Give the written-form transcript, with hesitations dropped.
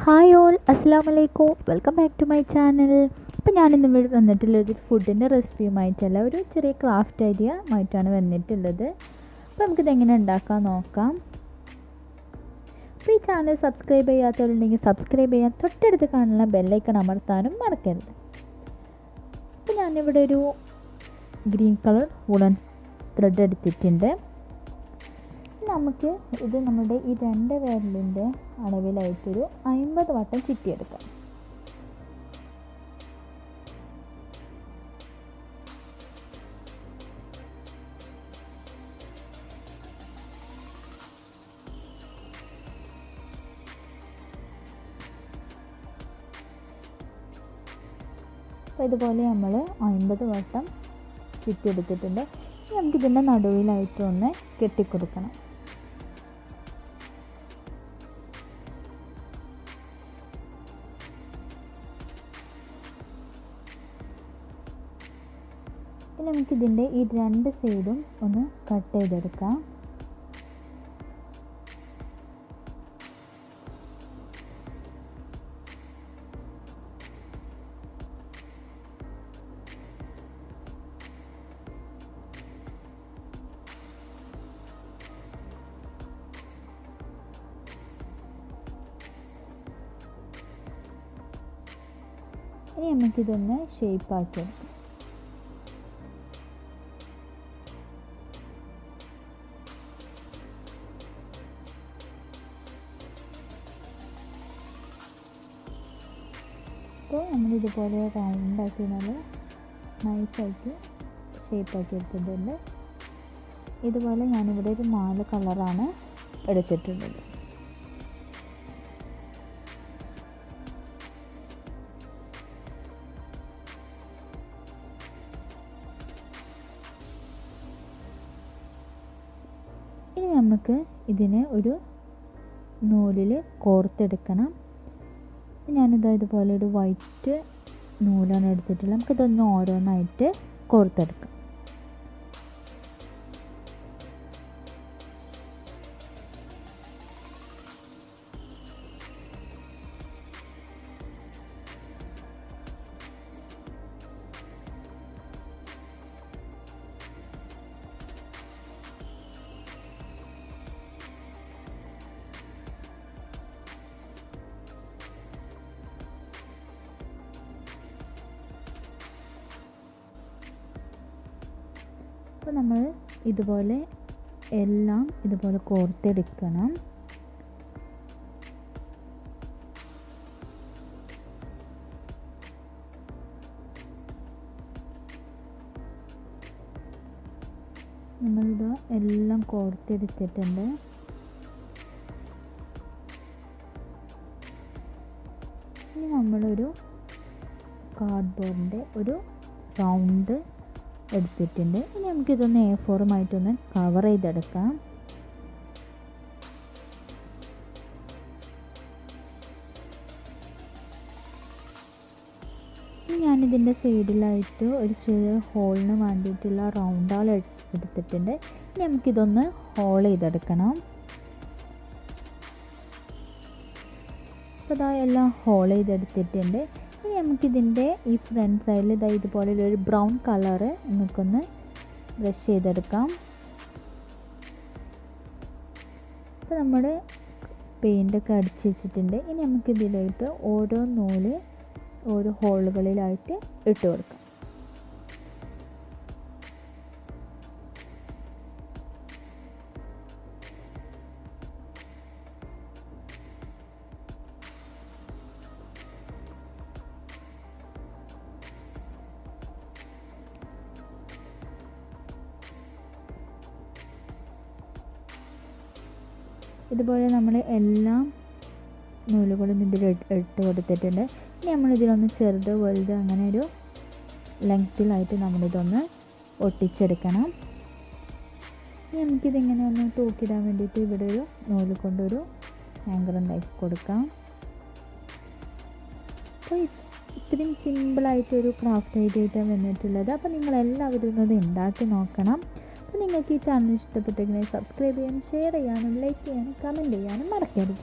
Hi all, അസ്സാം വലൈക്കും. Welcome back to my channel. ഇപ്പോൾ ഞാനിന്ന് ഇവിടെ വന്നിട്ടുള്ളത് ഫുഡിൻ്റെ റെസിപ്പിയുമായിട്ടല്ല, ഒരു ചെറിയ ക്രാഫ്റ്റ് ഐഡിയ ആയിട്ടാണ് വന്നിട്ടുള്ളത്. അപ്പോൾ നമുക്കിത് എങ്ങനെ ഉണ്ടാക്കാൻ നോക്കാം. അപ്പോൾ ഈ ചാനൽ സബ്സ്ക്രൈബ് ചെയ്യാത്തവരുണ്ടെങ്കിൽ സബ്സ്ക്രൈബ് ചെയ്യാൻ തൊട്ടടുത്ത് കാണുന്ന ബെല്ലൈക്കൺ അമർത്താനും മറക്കരുത്. അപ്പോൾ ഞാനിവിടെ ഒരു ഗ്രീൻ കളർ വുളൻ ത്രെഡ് എടുത്തിട്ടുണ്ട്. നമുക്ക് ഇത് നമ്മുടെ ഈ 2 വിരലിൻ്റെ അളവിലായിട്ടൊരു 50 വട്ടം ചുറ്റിയെടുക്കാം. അപ്പോൾ ഇതുപോലെ നമ്മൾ 50 വട്ടം ചുറ്റിയെടുത്തിട്ടുണ്ട്. നമുക്കിതിൻ്റെ നടുവിലായിട്ടൊന്ന് കെട്ടിക്കൊടുക്കണം. ഇനി നമുക്കിതിൻ്റെ ഈ 2 സൈഡും ഒന്ന് കട്ട് ചെയ്തെടുക്കാം. ഇനി നമുക്കിതൊന്ന് ഷേപ്പാക്കി എടുക്കാം. അപ്പോൾ നമ്മളിതുപോലെ റൗണ്ടാക്കി നല്ല നൈസായിട്ട് ഷേപ്പാക്കി എടുത്തിട്ടുണ്ട്. ഇതുപോലെ ഞാനിവിടെ ഒരു 4 കളറാണ് എടുത്തിട്ടുള്ളത്. ഇനി നമുക്ക് ഇതിനെ ഒരു നൂലിൽ കോർത്തെടുക്കണം. ഞാനിതാ ഇതുപോലെ ഒരു വൈറ്റ് നൂലാണ് എടുത്തിട്ടുള്ളത്. നമുക്കിതൊന്ന് ഓരോന്നായിട്ട് കോർത്തെടുക്കാം. അപ്പോൾ നമ്മൾ ഇതുപോലെ എല്ലാം ഇതുപോലെ കോർത്തെടുക്കണം. നമ്മളിത് എല്ലാം കോർത്തെടുത്തിട്ടുണ്ട്. ഇനി നമ്മളൊരു കാർഡ്ബോർഡിൻ്റെ ഒരു റൗണ്ട് എടുത്തിട്ടുണ്ട്. ഇനി നമുക്കിതൊന്ന് A4 കവർ ചെയ്തെടുക്കാം. ഇനി ഞാനിതിൻ്റെ സൈഡിലായിട്ട് ഒരു ചെറിയ ഹോളിന് വേണ്ടിയിട്ടുള്ള റൗണ്ട് ആൾ എടുത്തിട്ടുണ്ട്. ഇനി നമുക്കിതൊന്ന് ഹോൾ ചെയ്തെടുക്കണം. അപ്പോൾ ഇതാ എല്ലാം ഹോൾ ചെയ്തെടുത്തിട്ടുണ്ട്. ഇനി നമുക്കിതിൻ്റെ ഈ ഫ്രണ്ട് സൈഡിൽ ഇതുപോലെ ഒരു ബ്രൗൺ കളറ് നമുക്കൊന്ന് ബ്രഷ് ചെയ്തെടുക്കാം. അപ്പോൾ നമ്മൾ പെയിൻ്റൊക്കെ അടിച്ച് വെച്ചിട്ടുണ്ട്. ഇനി നമുക്കിതിലായിട്ട് ഓരോ നൂല് ഓരോ ഹോളുകളിലായിട്ട് ഇട്ട് കൊടുക്കാം. ഇതുപോലെ നമ്മൾ എല്ലാ നൂലുകളും ഇതിൽ ഇട്ട് കൊടുത്തിട്ടുണ്ട്. ഇനി നമ്മളിതിലൊന്ന് ചെറുത് വലുത് അങ്ങനെ ഒരു ലെങ്ത്തിലായിട്ട് നമ്മളിതൊന്ന് ഒട്ടിച്ചെടുക്കണം. ഇനി നമുക്കിതിങ്ങനെ ഒന്ന് തൂക്കിടാൻ വേണ്ടിയിട്ട് ഇവിടെ ഒരു നൂല് കൊണ്ടൊരു ഹാങ്കർ ഉണ്ടാക്കി കൊടുക്കാം. അപ്പോൾ ഇത്രയും സിമ്പിളായിട്ടൊരു ക്രാഫ്റ്റ് ഐഡിയ വന്നിട്ടുള്ളത്. അപ്പോൾ നിങ്ങളെല്ലാവരും ഇന്നത് ഉണ്ടാക്കി നോക്കണം. അപ്പോൾ നിങ്ങൾക്ക് ഈ ചാനൽ ഇഷ്ടപ്പെട്ടെങ്കിൽ സബ്സ്ക്രൈബ് ചെയ്യാനും ഷെയർ ചെയ്യാനും ലൈക്ക് ചെയ്യാനും കമൻറ്റ് ചെയ്യാനും മറക്കരുത്.